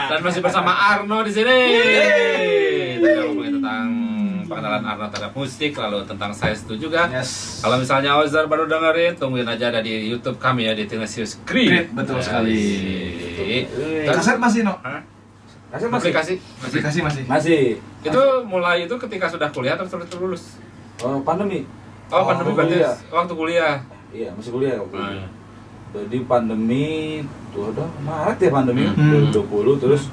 Dan masih bersama Arno di sini. Kita ngomongin tentang pengenalan Arno terhadap musik, lalu tentang size itu juga. Yes. Kalau misalnya Ozar baru dengerin, tungguin aja ada di YouTube kami ya di Tinasius Creed. Betul sekali. Dan Kaset masih, No? Hah? Kaset masih? Aplikasi Masih. Masih. itu mulai itu ketika sudah kuliah atau sudah lulus? Oh, pandemi. Oh, pandemi Oh, berarti kuliah. waktu kuliah. Iya, masih kuliah waktu itu. Ah. Jadi pandemi tuh udah Maret ya pandemi 2020 terus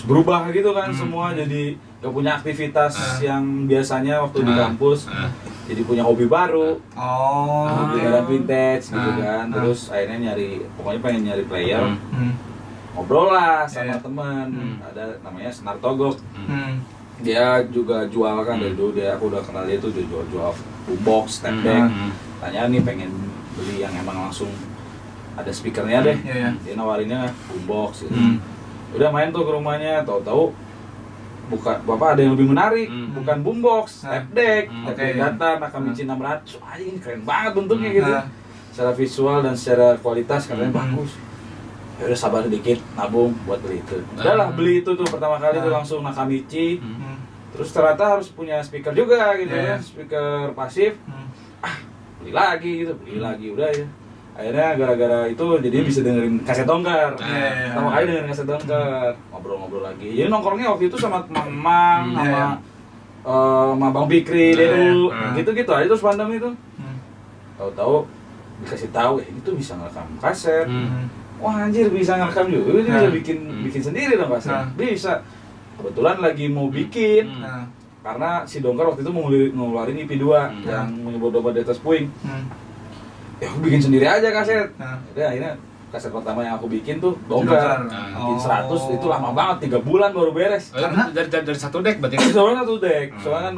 berubah gitu kan semua, jadi gak punya aktivitas yang biasanya waktu di kampus. Jadi punya hobi baru. Oh. Hobi barang vintage gitu kan. Terus akhirnya pokoknya pengen nyari player. Ngobrol lah sama teman. Ada namanya Senar Togok. Dia juga jual kan dari dulu, aku udah kenal dia tuh, dia jual boombox, step deck. Tanya nih pengen beli yang emang langsung ada speakernya deh. Dia nawarinnya boombox gitu. Udah main tuh ke rumahnya, tahu-tahu bapak ada yang lebih menarik, bukan boombox, step deck, Oke. data Nakamichi 600. Wah, ini keren banget bentuknya gitu. Secara visual dan secara kualitas katanya bagus. Ya udah sabar dikit, nabung buat beli itu. Udahlah beli itu tuh pertama kali tuh langsung Nakamichi. Terus ternyata harus punya speaker juga gitu kan, speaker pasif. Beli lagi udah ya. Akhirnya gara-gara itu jadi bisa dengerin kaset dongkar. Pertama kali dengerin kaset dongkar, ngobrol-ngobrol lagi. Jadi nongkrongnya waktu itu sama Mamang, sama Bang Fikri, Dedu, gitu-gitu aja terus pandemi itu. Tahu-tahu dikasih tahu, ini tuh bisa ngerekam kaset. Wah anjir, bisa ngerekam juga, bisa bikin sendiri dong kaset. Bisa. Kebetulan lagi mau bikin. Karena si Dongkar waktu itu mau ngeluarin EP 2 yang menyebut domba di atas puing. Ya aku bikin sendiri aja kaset. Jadi akhirnya kaset pertama yang aku bikin tuh Dongkar. Bikin 100 itu lama banget, 3 bulan baru beres. Karena dari satu deck berarti. Soalnya satu deck. Soalnya kan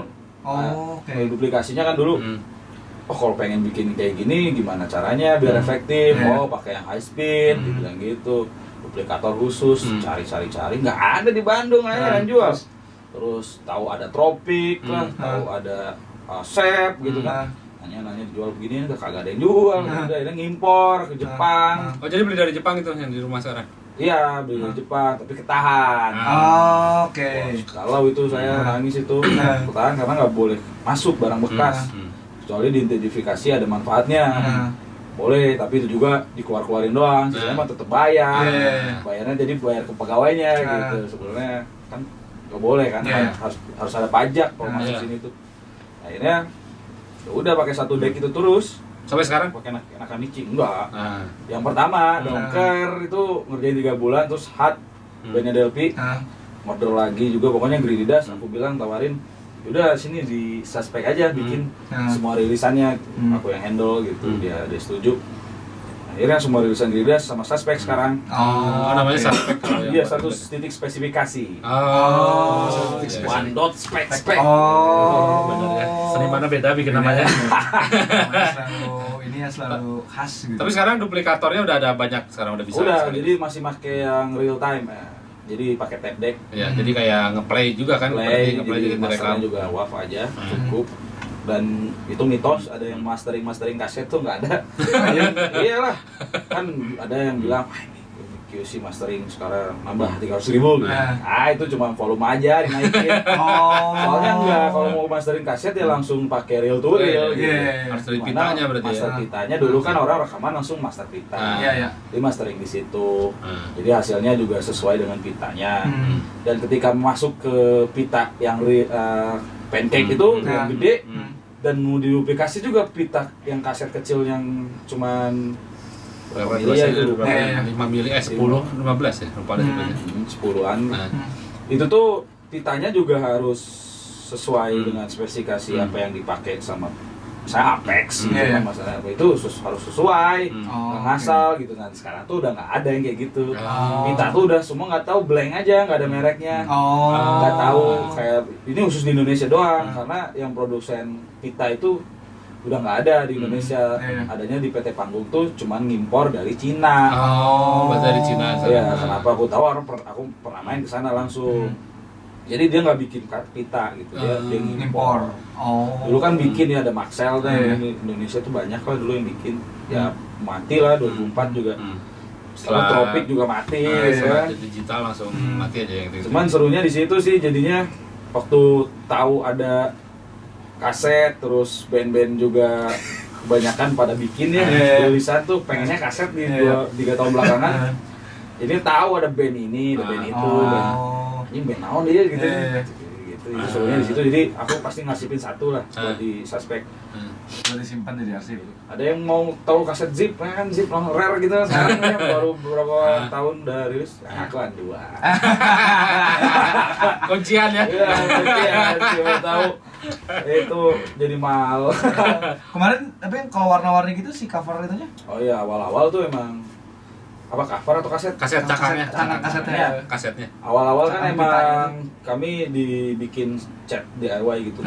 Oke. duplikasinya kan dulu. Oh kalau pengen bikin kayak gini gimana caranya biar efektif? Oh pakai yang high speed, dibilang gitu. Duplikator khusus, cari-cari nggak ada di Bandung aja yang jual. Terus tahu ada Tropik lah, tahu ada Sep gitu kan. Nanya dijual begini udah kagak ada yang jual. Udah akhirnya ngimpor ke Jepang. Oh jadi beli dari Jepang itu yang di rumah sekarang? Iya, beli dari Jepang tapi ketahan. Oke. Kalau itu saya nangis itu ketahan karena nggak boleh masuk barang bekas. Kecuali diidentifikasi ada manfaatnya. Boleh, tapi itu juga dikeluarin doang. Sisanya mah tetap bayar. Bayarnya jadi bayar ke pegawainya gitu. Sebenarnya kan nggak boleh kan, harus ada pajak kalau masuk sini tuh. Akhirnya ya udah pakai satu deck itu terus. Sampai sekarang? Pakai Nakamichi enggak. Yang pertama Dongker itu ngerjain 3 bulan terus Hat bandnya Delphi. Model lagi juga pokoknya Grididas. Aku bilang tawarin udah sini di suspek aja bikin semua rilisannya, aku yang handle gitu. Dia setuju. Akhirnya semua rilisan Grididas sama suspek sekarang. Oh, namanya suspek kalau yang Iya, 1 titik spesifikasi. One dot spek. Bener ya. Seni mana beda bikin namanya. Selalu khas gitu. Tapi sekarang duplikatornya udah ada banyak, sekarang udah bisa. Udah, jadi masih pakai yang real time ya. Jadi pakai tape deck. Ya, jadi kayak ngeplay juga kan, Play, ngeplay jadi jadi direkam. masternya juga WAV aja, cukup. Dan itu mitos, ada yang mastering kaset tuh nggak ada. Iyalah, kan ada yang bilang, wah ini QC mastering sekarang nambah 300.000 gitu. Itu cuma volume aja dinaikin. Soalnya enggak, kalau mau mastering kaset ya langsung pakai reel to reel gitu. Harus dari pitanya berarti Master ya. pitanya dulu kan orang rekaman langsung master pita. Jadi mastering di situ. Jadi hasilnya juga sesuai dengan pitanya. Dan ketika masuk ke pita yang pancake itu yang gede dan mau diduplikasi juga pita yang kaset kecil yang cuman Berapa mili ya itu 5 mili, 10, 15 ya, lupa ada sebenarnya. 10-an. Itu tuh pitanya juga harus sesuai dengan spesifikasi apa yang dipakai sama saya Apex gitu kan, masalah apa itu harus sesuai, nggak ngasal gitu. Nah sekarang tuh udah nggak ada yang kayak gitu. Pita tuh udah semua nggak tahu, blank aja, nggak ada mereknya, nggak tahu, kayak ini khusus di Indonesia doang karena yang produsen pita itu udah nggak ada di Indonesia. Adanya di PT Panggung tuh cuman ngimpor dari Cina. Bahasa dari Cina. Ya kenapa aku tahu, aku pernah main ke sana langsung. Jadi dia nggak bikin pita gitu, dia ngimpor. Dulu kan bikin ya ada Maxell dan di Indonesia tuh banyak lah dulu yang bikin. Ya mati lah 2004 juga. Setelah Tropik juga mati, kan? digital langsung mati aja yang itu. Cuman serunya di situ sih jadinya waktu tahu ada kaset, terus band-band juga kebanyakan pada bikin ya tulisan tuh pengennya kaset di 3 tahun belakangan. Jadi tahu ada band ini, ada band itu, ini band naon dia gitu. Gitu. Itu serunya di situ. Jadi aku pasti ngasipin satu lah buat di suspek. Boleh disimpan jadi arsip. Ada yang mau tahu kaset Zip kan, Zip langsung rare gitu sekarang ya, baru beberapa tahun udah rilis. Aku kan 2. Kuncian ya. Iya, siapa tahu itu jadi mahal. Kemarin tapi yang kalau warna-warni gitu si cover itunya? Oh iya, awal-awal tuh emang apa cover atau kaset? Kasetnya. Kasetnya. Kasetnya. Awal-awal kan Cakang emang pitanya kami dibikin cat DIY gitu.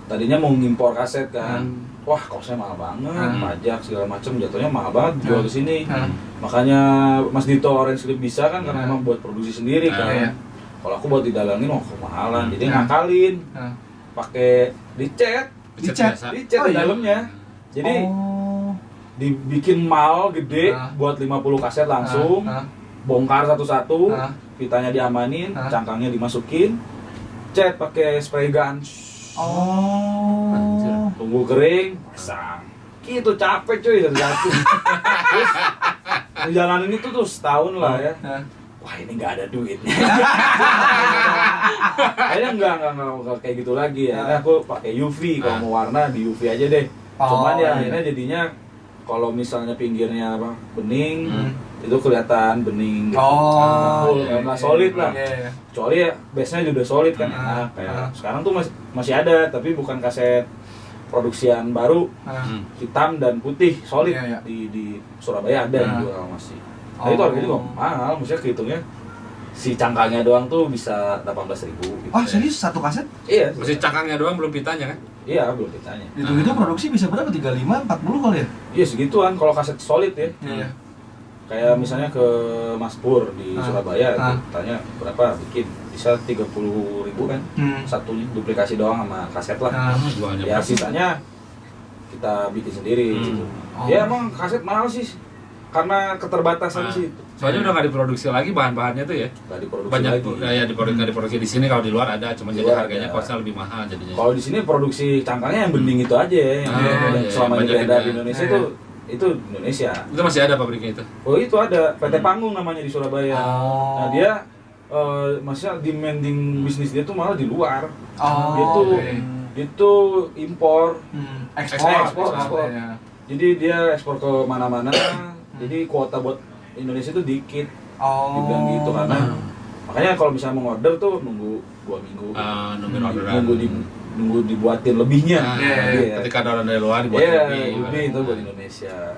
Tadinya mau ngimpor kaset kan. Wah, kosnya mahal banget, pajak segala macam, jatuhnya mahal banget jual di sini. Makanya Mas Dito Orange Clip bisa kan karena emang buat produksi sendiri kan. Kalau aku buat didalangin, wah kemahalan. Jadi ngakalin. Pakai dicat Biasa. di dalamnya. Jadi dibikin mal gede buat 50 kaset langsung. Bongkar satu-satu, pitanya diamanin, cangkangnya dimasukin, cat pakai spray gun. Anjir. Tunggu kering, pasang. Gitu capek cuy satu-satu. Terus jalanin itu tuh setahun lah ya. Wah ini nggak ada duitnya. Akhirnya nggak kayak gitu lagi ya. Akhirnya aku pakai UV, kalau mau warna di UV aja deh. Cuman ya akhirnya jadinya kalau misalnya pinggirnya apa bening, itu kelihatan bening. Full, nggak solid lah. Kecuali ya base-nya udah solid kan enak. Kayak sekarang tuh masih ada, tapi bukan kaset produksian baru, hitam dan putih solid. Di Surabaya ada yang jual masih. Tapi itu harganya juga mahal, maksudnya kehitungnya si cangkangnya doang tuh bisa 18.000 gitu. Serius satu kaset? Iya. Masih cangkangnya doang belum pitanya kan? Iya, belum ditanya. Itu produksi bisa berapa? 35, 40 kali ya? Iya segituan kalau kaset solid ya. Kayak misalnya ke Mas Pur di Surabaya, itu tanya berapa bikin, bisa 30.000 kan, satunya duplikasi doang sama kaset lah. Ya sisanya kita bikin sendiri gitu. Ya emang kaset mahal sih, karena keterbatasan sih. Soalnya udah nggak diproduksi lagi bahan-bahannya tuh ya. Nggak diproduksi Banyak lagi. ya diproduksi di sini, kalau di luar ada, cuma Di jadi luar harganya ada. kosnya lebih mahal jadinya. Kalau di sini produksi cangkangnya yang bening itu aja ya, yang selama ini banyak beredar ini. di Indonesia itu Indonesia. Itu masih ada pabriknya itu. Oh itu ada PT Panggung namanya di Surabaya. Nah dia maksudnya demanding bisnis dia tuh malah di luar. Dia tuh impor, ekspor. Jadi dia ekspor ke mana-mana. Jadi kuota buat Indonesia tuh dikit. Dibilang gitu karena makanya kalau misalnya mau order tuh nunggu 2 minggu. Nunggu dibuatin lebihnya. Ketika ada orang dari luar dibuat lebih itu buat Indonesia.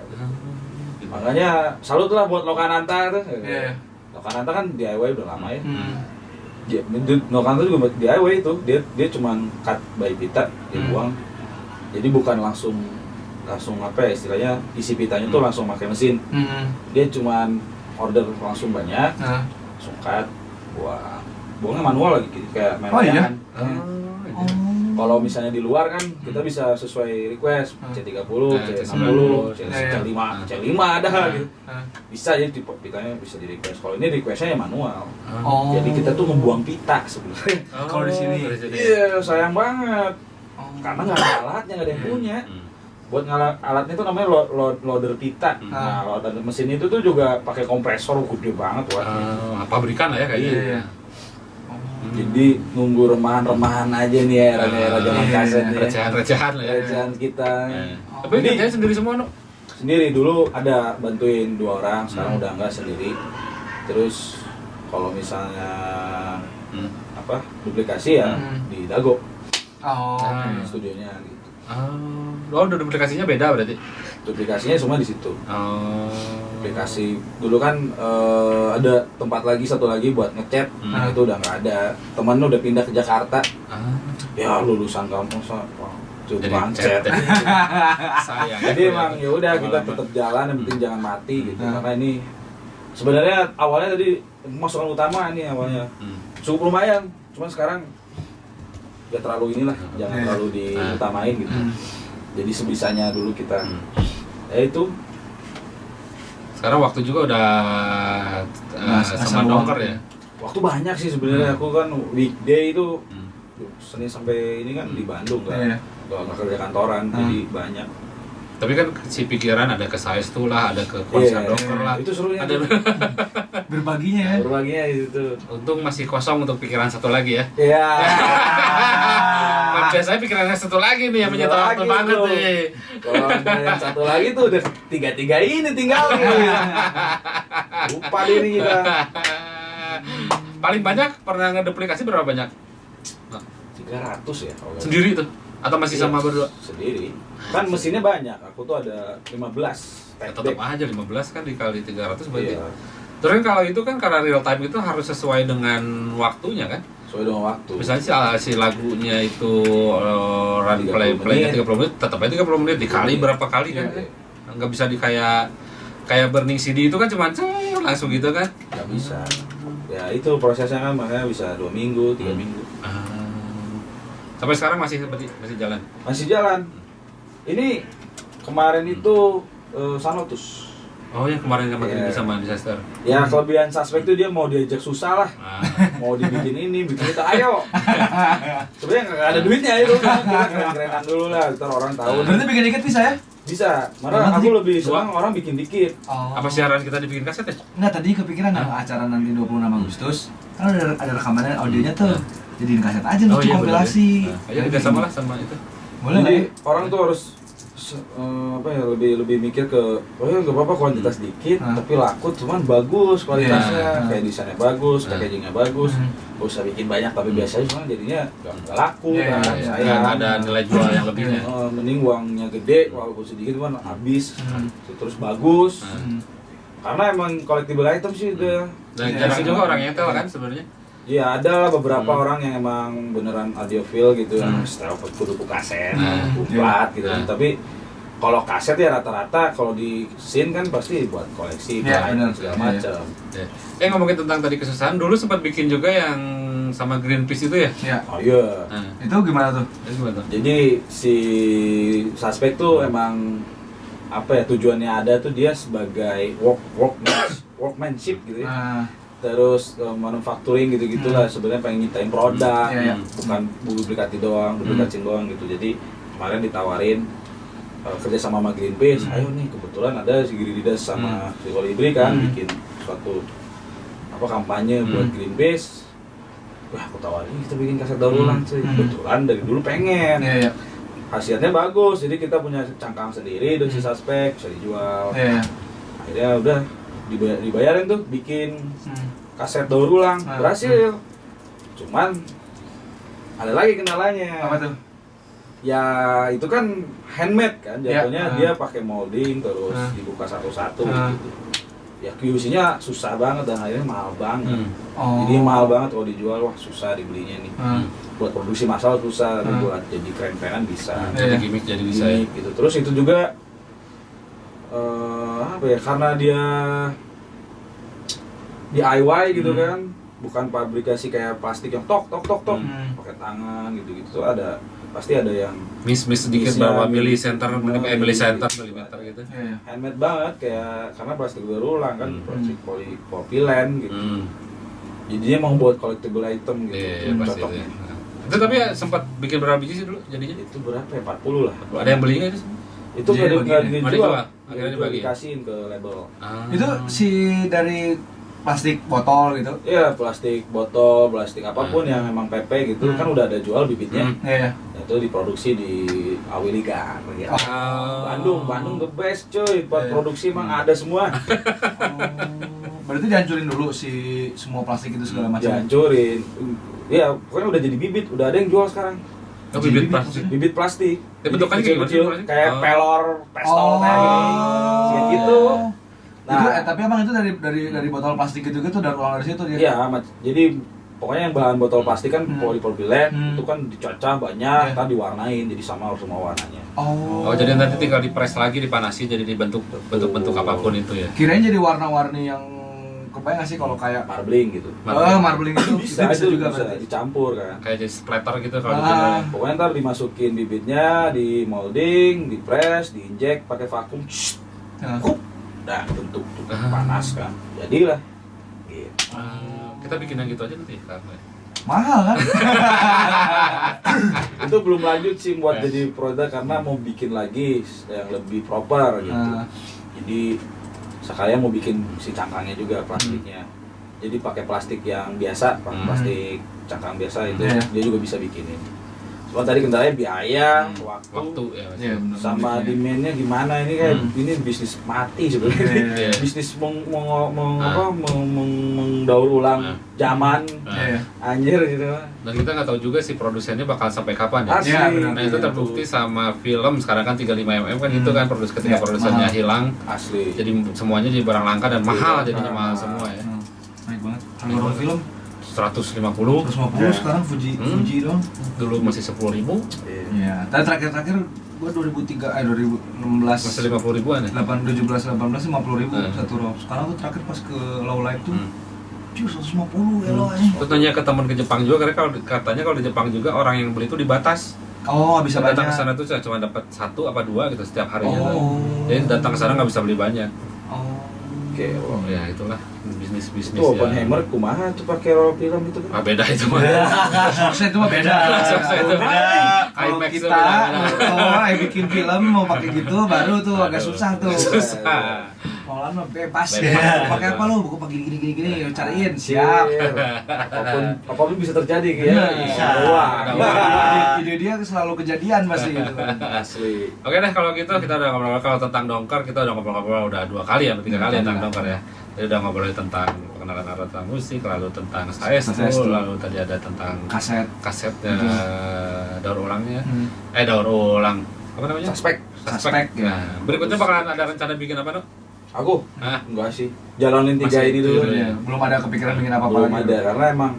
Makanya salut lah buat Lokananta tuh. Lokananta kan DIY udah lama ya. Lokananta juga buat DIY itu. Dia cuman cut by pita, dia buang. Jadi bukan langsung apa ya istilahnya, isi pitanya tuh langsung pakai mesin. Dia cuman order langsung banyak, langsung cut, buangnya manual lagi gitu, kayak main layangan. Kalau misalnya di luar kan kita bisa sesuai request, C30, C60, C5 ada gitu. Bisa jadi tipe pitanya bisa di request. Kalau ini requestnya ya manual. Jadi kita tuh ngebuang pita sebenarnya. Kalau di sini. Iya, sayang banget. Karena nggak ada alatnya, nggak ada yang punya. Buat alatnya itu namanya loader pita. Nah, loader mesin itu tuh juga pakai kompresor gede banget, pabrikan lah ya kayaknya. Jadi nunggu remahan aja nih era zaman kaset nih. Recehan lah ya. Recehan kita. Tapi kerjanya sendiri semua, no? Sendiri dulu ada bantuin 2 orang, sekarang udah enggak sendiri. Terus kalau misalnya duplikasi ya di Dago. Studionya gitu. Udah duplikasinya beda berarti? Duplikasinya semua di situ. Duplikasi dulu kan ada tempat lagi, satu lagi buat ngecat. Itu udah nggak ada. Temen udah pindah ke Jakarta. Ya lulusan kampus cuma ngecat. Sayang. Jadi emang ya udah kita tetap jalan, yang penting jangan mati gitu. Karena ini sebenarnya awalnya tadi masukan utama ini awalnya cukup lumayan. Cuman sekarang ya terlalu inilah, jangan terlalu diutamain gitu. Jadi sebisanya dulu kita. Ya itu Sekarang waktu juga udah sama dongker ya. Waktu banyak sih sebenarnya. Aku kan weekday itu Senin sampai ini kan di Bandung kan. Iya. Kalau nggak kerja kantoran, jadi banyak. Tapi kan si pikiran ada ke Saestu lah, ada ke konser dongker lah. Itu serunya. Ada Berbaginya ya. berbaginya itu. untung masih kosong untuk pikiran satu lagi ya. Iya. Kan biasanya pikiran yang satu lagi nih yang menyita waktu Lagi banget tuh. nih. Kalau ada yang satu lagi tuh udah tiga ini tinggal. Lupa diri kita. Paling banyak pernah ngeduplikasi berapa banyak? 300 ya kalau nggak Sendiri tuh? Atau masih Iya, sama berdua? sendiri. Kan mesinnya banyak. Aku tuh ada 15. Ya, tetap aja 15 kan dikali 300 berarti. Iya. Terus kan kalau itu kan karena real time itu harus sesuai dengan waktunya kan? Soalnya dengan waktu. Misalnya si lagunya itu run 30 playnya menit. 30 menit, tetap aja 30 menit dikali berapa kali kan? Iya. Nggak bisa kayak burning CD itu kan cuma langsung gitu kan? Nggak bisa. Ya itu prosesnya kan makanya bisa 2 minggu, 3 minggu. Sampai sekarang masih jalan. Masih jalan. Ini kemarin itu Sanotus. Oh yang kemarin Iya. sama disaster. Ya kelebihan suspek itu dia mau diajak susah lah. Ah. Mau dibikin ini, bikin itu, ayo. Sebenarnya nggak ada duitnya itu kan. Kita keren-kerenan dulu lah, ntar orang tahu. Berarti bikin dikit bisa ya? Bisa. Malah aku lebih senang orang bikin dikit. Oh. Apa siaran kita dibikin kaset ya? Enggak, tadi kepikiran acara nanti 26 Agustus. Kan ada rekamannya audionya tuh. Jadiin kaset aja Oh, nanti iya, kompilasi. Ayo kita sama lah sama itu. Boleh lah. Jadi Ya? orang tuh harus lebih mikir ke nggak apa-apa kuantitas dikit tapi laku cuman bagus kualitasnya, kayak desainnya bagus, packagingnya bagus. Gak usah bikin banyak tapi biasanya cuma jadinya nggak laku kan. Nggak ada nilai jual yang lebihnya. Mending uangnya gede walaupun sedikit kan habis terus bagus. Karena emang collectible item sih udah. Dan jarang juga orang yang tel kan sebenarnya. Iya ada lah beberapa orang yang emang beneran audiophile gitu yang setelah kudu kaset, plat gitu. Tapi kalau kaset ya rata-rata kalau di scene kan pasti buat koleksi, benar segala macam. Ngomongin tentang tadi kesusahan, dulu sempat bikin juga yang sama Greenpeace itu ya? Iya. Oh iya. Itu gimana tuh? Jadi si suspek tuh emang apa ya tujuannya ada tuh dia sebagai workmanship gitu ya. Terus manufacturing gitu-gitulah sebenarnya pengen nyiptain produk, bukan duplikasi doang, doang gitu. Jadi kemarin ditawarin kerja sama Greenpeace, ayo nih kebetulan ada si Giridas sama si Kolibri kan bikin suatu kampanye buat Greenpeace. Wah aku tawarin kita bikin kaset daur ulang cuy. Kebetulan dari dulu pengen. Hasilnya bagus, jadi kita punya cangkang sendiri dari si suspek bisa dijual. Akhirnya udah dibayarin tuh bikin kaset daur ulang, berhasil. Cuman ada lagi kendalanya. Apa tuh? Ya itu kan handmade kan, jatuhnya dia pakai molding terus dibuka satu-satu gitu. Ya QC-nya susah banget dan akhirnya mahal banget. Jadi mahal banget kalau dijual, wah susah dibelinya nih. Buat produksi massal susah, tapi buat jadi keren-kerenan bisa. Jadi gimmick jadi bisa ya. Gitu. Terus itu juga karena dia DIY gitu kan, bukan pabrikasi kayak plastik yang tok pakai tangan gitu tuh pasti ada yang miss sedikit berapa milisenter milimeter gitu. Handmade banget kayak karena plastik berulang kan, plastik polipropilen gitu. Jadinya mau buat collectible item gitu. Iya, pasti Cocoknya. Itu tapi ya sempat bikin berapa biji sih dulu jadinya? Itu berapa ya? 40 lah. Ada yang beli nggak itu? Itu nggak dijual, akhirnya dibagi. dikasihin ke label. Itu si dari plastik botol gitu. Iya, plastik botol, plastik apapun yang emang PP gitu kan udah ada jual bibitnya. Iya. Itu diproduksi di Awiliga ya. Bandung the best cuy, buat produksi emang ada semua. Berarti dihancurin dulu si semua plastik itu segala macam. Dihancurin. Iya, pokoknya udah jadi bibit, udah ada yang jual sekarang. Oh, bibit plastik. Bibit plastik. Bentukannya kayak kecil-kecil, gimana sih? kayak pelor, pistol kayak gitu. Nah, tapi emang itu dari botol plastik gitu-gitu dan ulang dari situ dia. Iya, jadi pokoknya yang bahan botol plastik kan polipropilen itu kan dicacah banyak, kan diwarnain jadi sama semua warnanya. Oh, jadi nanti tinggal dipres lagi, dipanasi jadi dibentuk bentuk apapun itu ya. Kirain jadi warna-warni yang kebayang nggak sih kalau kayak marbling gitu. Marbling itu bisa juga bisa dicampur kan. Kayak jadi splatter gitu kalau dibilang. Pokoknya ntar dimasukin bibitnya, di molding, di press, diinjek pakai vakum. udah bentuk panas kan. Jadilah. Gitu. Kita bikin yang gitu aja nanti karena Mahal kan? Itu belum lanjut sih buat jadi produk karena mau bikin lagi yang lebih proper gitu. Jadi sekalian mau bikin si cangkangnya juga plastiknya. Jadi pakai plastik yang biasa, pakai plastik cangkang biasa itu dia juga bisa bikinin. Cuma tadi kendalanya biaya, waktu ya. Iya, benar. sama demandnya gimana ini kan ini bisnis mati sebenarnya. Bisnis mendaur ulang zaman anjir gitu. Dan kita nggak tahu juga si produsennya bakal sampai kapan ya. Asli. Nah itu terbukti sama film sekarang kan 35 mm kan itu kan ketika produsennya hilang. Asli. Jadi semuanya jadi barang langka dan mahal jadinya mahal semua ya. Naik banget. Kalau film 150 sekarang Fuji dong. dulu masih 10.000 Iya. Dan terakhir gua 2016 masih 50.000-an ya. 17 18 50.000 satu roll. Sekarang tuh terakhir pas ke Low Light tuh 150 ya lo aja. Terus nanya ke teman ke Jepang juga karena katanya kalau di Jepang juga orang yang beli itu dibatas. Oh, bisa Datang ke banyak. sana tuh cuma dapat 1 apa 2 gitu setiap harinya. Oh. Jadi datang ke sana nggak bisa beli banyak. Oh. Oke, Oh ya itulah bisnis itu Oppenheimer kumaha tuh pakai roll film itu kan? beda itu mah. Source itu mah beda. Source itu beda. Kalau IMAX itu kita beda. kalau bikin film mau pakai gitu baru tuh agak susah tuh. Susah. Malah mah bebas. Bebas. Pakai apa lu? Buku pakai gini cariin. Siap. Apapun bisa terjadi ya. Bisa. Wah. Ide dia selalu kejadian pasti gitu. Asli. Oke deh kalau gitu kita udah ngobrol kalau tentang dongkar kita udah ngobrol udah 2 kali atau 3 kali tentang dongkar ya. Jadi udah ngobrol tentang pengenalan alat musik, lalu tentang Saestu, lalu tadi ada tentang kasetnya daur ulangnya. Daur ulang apa namanya? Suspek. Nah, berikutnya bakalan ada rencana bikin apa no? Aku? Hah? Enggak sih. Jalanin 3 ini dulu. Ya. Belum ada kepikiran bikin apa-apa Belum lagi. ada karena emang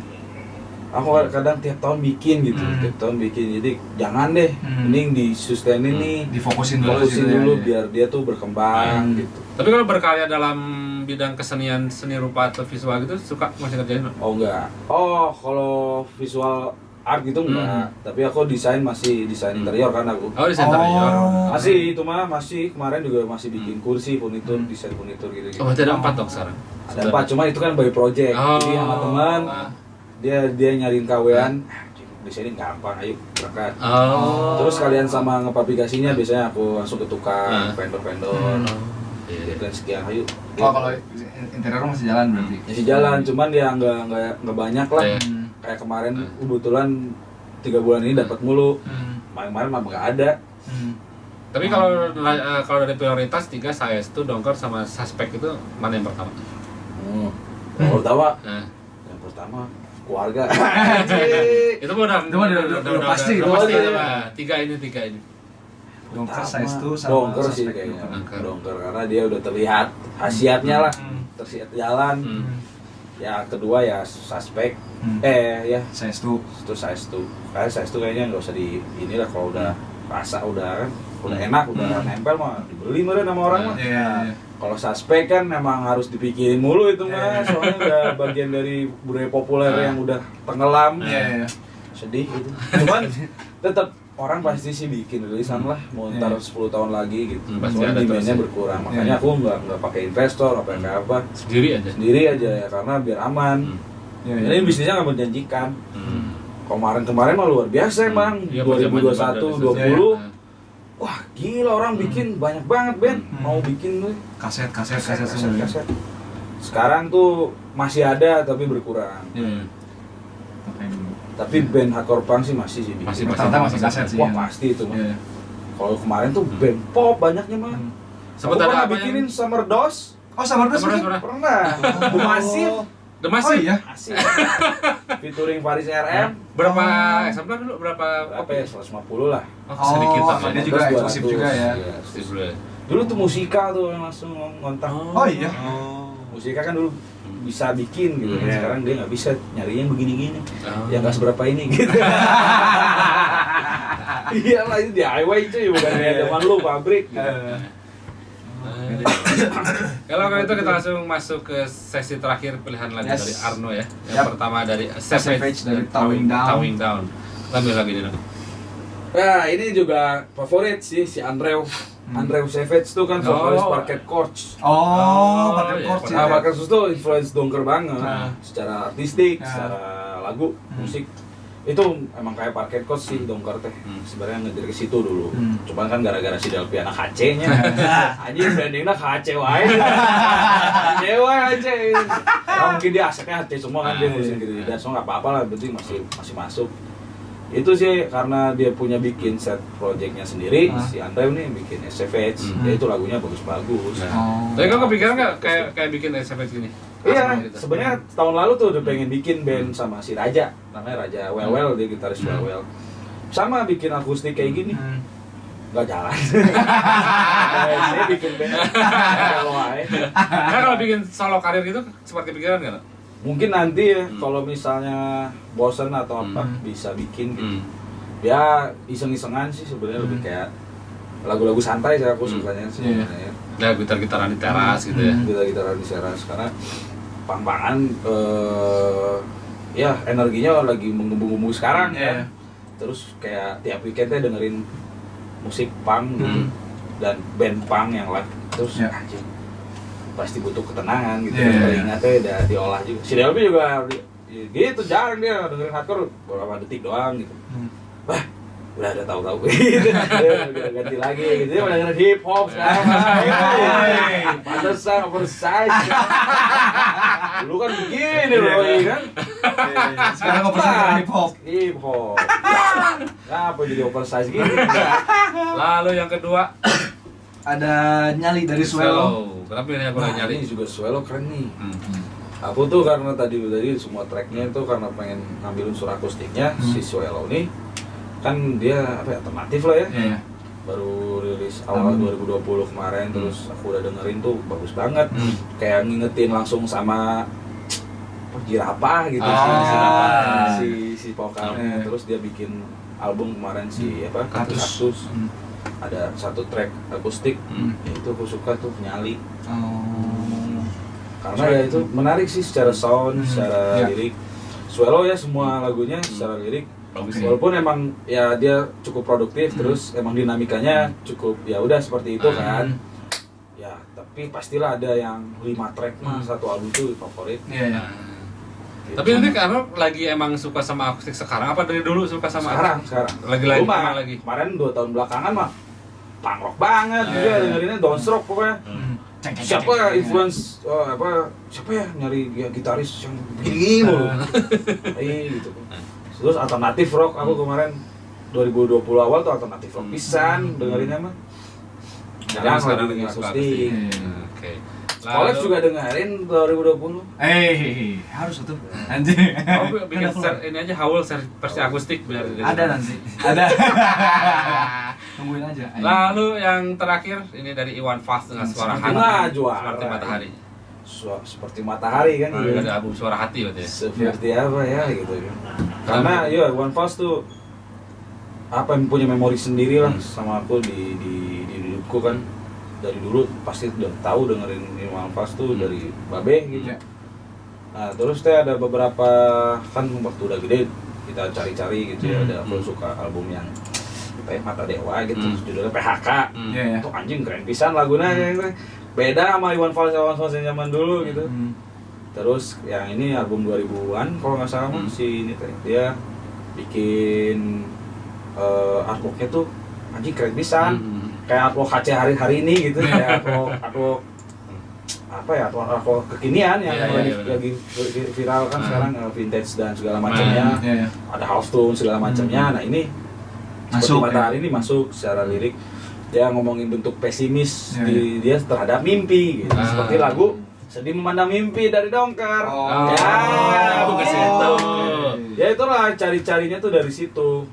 aku kadang tiap tahun bikin gitu. Tiap tahun bikin. Jadi jangan deh. Mending di-sustainin nih. Difokusin dulu Fokusin gitu ya. dulu biar dia tuh berkembang gitu. Tapi kalau berkarya dalam bidang kesenian, seni rupa atau visual gitu suka masih ngerjain no? Oh enggak. Oh, kalau visual art gitu enggak. Tapi aku masih desain interior kan aku. Oh di center ya. Masih itu mah masih kemarin juga masih bikin kursi, furnitur, desain furnitur gitu. Oh berarti ada 4 dong sekarang? Ada 4, cuma itu kan by project. Jadi sama teman dia nyariin kawean, desainin gampang, ayo berangkat. Terus kalian sama ngepublikasinya biasanya aku langsung ke tukang, vendor-vendor. Deadline sekian, ayo. Oh, kalau interior masih jalan berarti. Masih jalan, cuman ya nggak banyak lah. Kayak kemarin kebetulan 3 bulan ini dapat mulu. Kemarin mah nggak ada. Tapi kalau dari prioritas 3 Saestu, dongkar sama suspek itu mana yang pertama? Yang pertama, Nah. yang pertama keluarga. Itu udah pasti. Udah pasti itu mah. 3 ini. Dongker Saestu sama Dongker sih Suspek kayaknya. Dongker. Dongker karena dia udah terlihat khasiatnya lah. Terlihat jalan. Ya kedua ya suspek. Ya Saestu. itu Saestu. Kayak Saestu kayaknya nggak usah di inilah kalau udah rasa udah kan udah enak udah nempel mah dibeli meren sama orang mah. Iya. Kalau suspek kan memang harus dipikirin mulu itu mah soalnya udah bagian dari budaya populer yang udah tenggelam. Iya. Sedih gitu. Cuman tetap orang pasti sih bikin rilisan lah mau ntar 10 tahun lagi gitu. Pasti Cuman ada demand-nya terus. berkurang. Makanya aku nggak pakai investor apa Sendiri aja. sendiri aja ya karena biar aman. Jadi bisnisnya nggak menjanjikan. Kemarin mah luar biasa emang. Iya, 2021, zaman-zaman 20. Wah gila orang bikin banyak banget Ben. Mau bikin tuh Kaset kaset. semua. Sekarang tuh masih ada tapi berkurang. Tapi band hardcore punk sih masih sih bikin. Rata-rata masih kaset sih. Wah pasti itu mah. Iya. Kalau kemarin tuh band pop banyaknya mah. Sempat Aku ada pernah apa bikinin Summer Dose. Oh, sama Pernah. Pernah. The Massive. The Massive? Oh iya. Asik. Featuring Faris RM. Berapa eksemplar dulu? Berapa Apa ya? 150 lah. sedikit Oh, sama. dia juga eksklusif juga ya. Iya. Dulu ya. Dulu tuh Musika tuh yang langsung ngontak. Oh iya. Musika kan dulu bisa bikin gitu. Iya. Sekarang dia nggak bisa nyarinya begini-gini. Oh. Yang nggak seberapa ini gitu. Iya lah itu DIY cuy bukan kayak zaman lu pabrik gitu. Kalau itu kita langsung masuk ke sesi terakhir pilihan lagu Yes. dari Arno ya. Yang Yap. pertama dari Savage dari Towing Down. Towing Down. Ambil lagi dulu. Nah ini juga favorit sih si Andrew. Andrew Savage tuh kan vokalis Parquet Courts. Pakai iya, chord sih. Nah, Parquet Courts tuh influence dongker banget secara artistik, Nah. secara lagu, musik. Itu emang kayak Parquet Courts sih dongker teh. Sebenarnya ngedir ke situ dulu. Cuman kan gara-gara si Delphi anak HC-nya. Anjing brandingnya HC wae. HC wae HC. Nah, mungkin dia asetnya HC semua kan dia ngurusin gitu. Dan semua enggak apa-apa lah, penting masih masuk. Itu sih karena dia punya bikin set projectnya sendiri, si Andrew nih bikin SFH, ya itu lagunya bagus-bagus. Tapi kan kepikiran nggak kayak bikin SFX gini? Iya, sebenarnya tahun lalu tuh udah pengen bikin band sama si Raja, namanya Raja Well, dia gitaris Well. Sama bikin akustik kayak gini, nggak jalan. Saya bikin band, kalau Nah kalau bikin solo karir gitu seperti pikiran nggak? mungkin nanti ya kalau misalnya bosen atau apa bisa bikin gitu. Ya iseng-isengan sih sebenarnya lebih kayak lagu-lagu santai sih aku sukanya sih sebenarnya. Ya gitar-gitaran di teras gitu ya. Gitar-gitaran di teras karena pang-pangan ya energinya lagi menggebu-gebu sekarang ya. Terus kayak tiap weekendnya dengerin musik punk gitu dan band punk yang live terus anjing pasti butuh ketenangan gitu. Ingatnya udah diolah juga. Si Delphi juga gitu jarang dia dengerin hardcore beberapa detik doang gitu. Wah, udah ada tahu-tahu gitu. Udah ganti lagi gitu. Dia udah dengerin hip hop sekarang. Pantesan oversize. Dulu kan begini loh, kan. Sekarang oversize hip hop. Hip hop. Kenapa jadi oversize gini? Lalu yang kedua Ada Nyali dari Swelo. Kenapa ini aku lagi nyari? Ini juga Swelo keren nih. Aku tuh karena tadi semua tracknya itu karena pengen ngambil unsur akustiknya si Swelo nih kan dia apa ya alternatif lah ya. Baru rilis awal 2020 kemarin terus aku udah dengerin tuh bagus banget. Kayak ngingetin langsung sama Jirapah gitu si vokalnya. Terus dia bikin album kemarin si apa Kaktus. Ada satu track akustik itu aku suka tuh Nyali. Karena ya itu menarik sih secara sound, secara lirik. Swelo ya semua lagunya secara lirik bagus. Walaupun emang ya dia cukup produktif terus emang dinamikanya cukup ya udah seperti itu kan. Ya, tapi pastilah ada yang 5 track mah satu album itu favorit. Gitu. Tapi nanti karena lagi emang suka sama akustik sekarang apa dari dulu suka sama sekarang. Lagi. Kemarin 2 tahun belakangan mah punk rock banget juga dengerinnya Downstroke pokoknya. Siapa influence siapa ya nyari ya, gitaris yang begini mulu. Gitu. Terus alternatif rock aku kemarin 2020 awal tuh alternatif rock pisan dengerinnya mah. Sekarang lagi akustik. Oke. College juga dengerin 2020. Harus tuh. Anjing. Bikin ini aja Howl versi akustik biar ada nanti. Ada. Tungguin aja. Lalu yang terakhir ini dari Iwan Fals dengan suara hati. Seperti matahari. Seperti matahari kan. Ada album suara hati berarti ya. Seperti apa ya gitu kan. Karena ya Iwan Fals tuh apa yang punya memori sendiri lah sama aku di hidupku kan. Dari dulu pasti udah tahu dengerin Iwan Fals tuh dari Babe gitu. Nah terus ada beberapa kan waktu udah gede kita cari-cari gitu ya. Ada aku suka album yang apa ya Mata Dewa gitu judulnya PHK. Itu anjing keren pisan lagunya gitu. Beda sama Iwan Fals yang zaman dulu gitu. Terus yang ini album 2000-an kalau nggak salah si ini teh dia bikin artworknya tuh anjing keren pisan. Kayak artwork HC hari ini gitu ya artwork apa ya artwork kekinian yang lagi viral kan sekarang vintage dan segala macamnya ada house tune segala macamnya. Nah ini masuk matahari ini masuk secara lirik dia ngomongin bentuk pesimis dia terhadap mimpi gitu. Seperti lagu Sedih Memandang Mimpi dari Dongker. Aku ke situ. Ya itulah cari-carinya tuh dari situ.